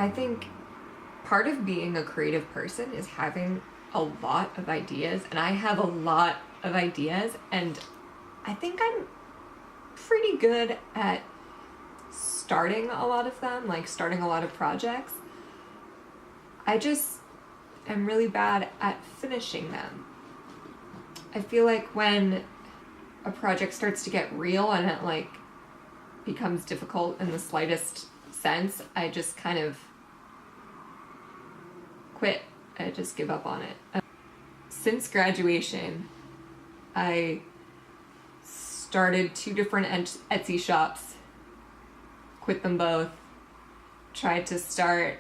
I think part of being a creative person is having a lot of ideas, and I have a lot of ideas, and I think I'm pretty good at starting a lot of them, like starting a lot of projects. I just am really bad at finishing them. I feel like when a project starts to get real and it like becomes difficult in the slightest sense, I just kind of quit. I just give up on it. Since graduation, I started 2 different Etsy shops, quit them both, tried to start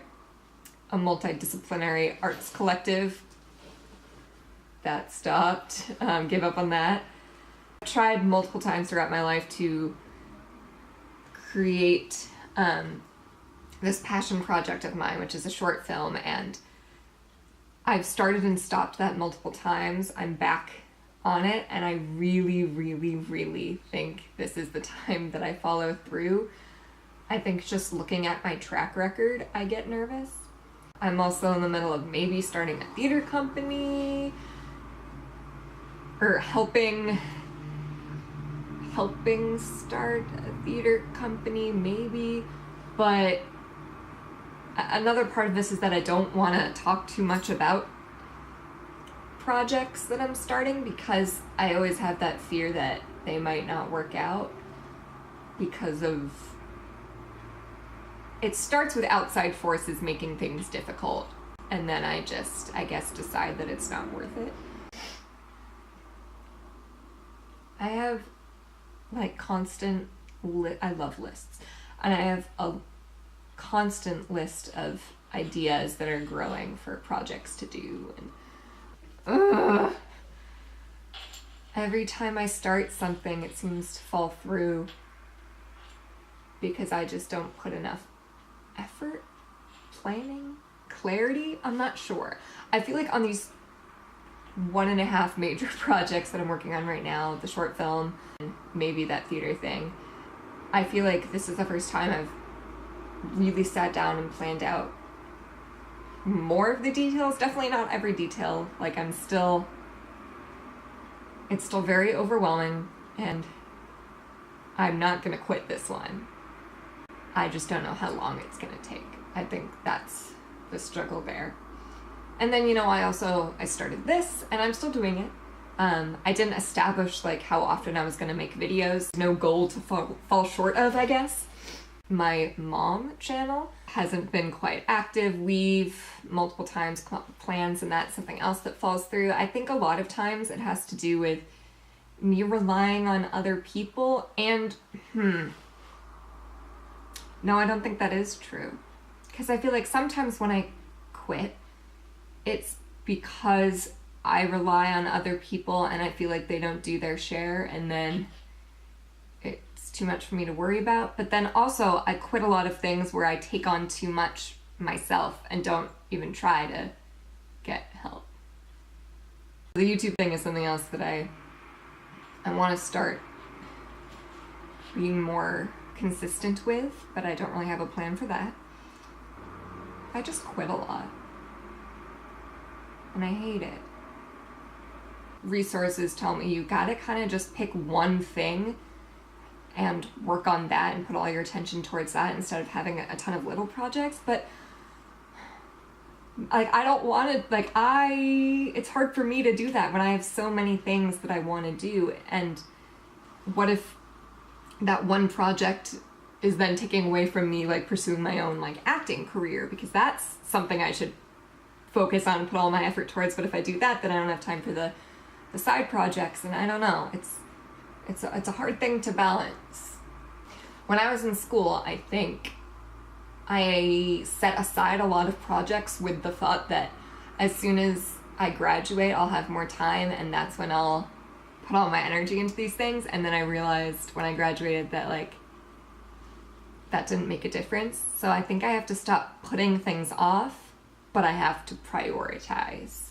a multidisciplinary arts collective. That stopped, gave up on that. I tried multiple times throughout my life to create this passion project of mine, which is a short film, and I've started and stopped that multiple times. I'm back on it, and I really, really, really think this is the time that I follow through. I think just looking at my track record, I get nervous. I'm also in the middle of maybe starting a theater company, or helping start a theater company, maybe. But another part of this is that I don't want to talk too much about projects that I'm starting, because I always have that fear that they might not work out because of... It starts with outside forces making things difficult, and then I guess decide that it's not worth it. I have like constant I love lists, and I have a constant list of ideas that are growing for projects to do, and every time I start something it seems to fall through because I just don't put enough effort, planning, clarity. I'm not sure. I feel like on these 1.5 major projects that I'm working on right now, the short film, and maybe that theater thing, I feel like this is the first time I've really sat down and planned out more of the details. Definitely not every detail. Like it's still very overwhelming, and I'm not gonna quit this one. I just don't know how long it's gonna take. I think that's the struggle there. And then, I started this, and I'm still doing it. I didn't establish like how often I was gonna make videos. No goal to fall short of, I guess. My mom channel hasn't been quite active. We've multiple times plans, and that's something else that falls through. I think a lot of times it has to do with me relying on other people, and no, I don't think that is true. Because I feel like sometimes when I quit, it's because I rely on other people and I feel like they don't do their share, and then it's too much for me to worry about. But then also I quit a lot of things where I take on too much myself and don't even try to get help. The YouTube thing is something else that I want to start being more consistent with, but I don't really have a plan for that. I just quit a lot, and I hate it. Resources tell me you gotta kind of just pick one thing and work on that and put all your attention towards that instead of having a ton of little projects. But like, I don't want to, it's hard for me to do that when I have so many things that I want to do. And what if that one project is then taking away from me pursuing my own acting career, because that's something I should focus on and put all my effort towards. But if I do that, then I don't have time for the side projects, and I don't know. It's a hard thing to balance. When I was in school, I think I set aside a lot of projects with the thought that as soon as I graduate, I'll have more time, and that's when I'll put all my energy into these things. And then I realized when I graduated that that didn't make a difference. So I think I have to stop putting things off, but I have to prioritize.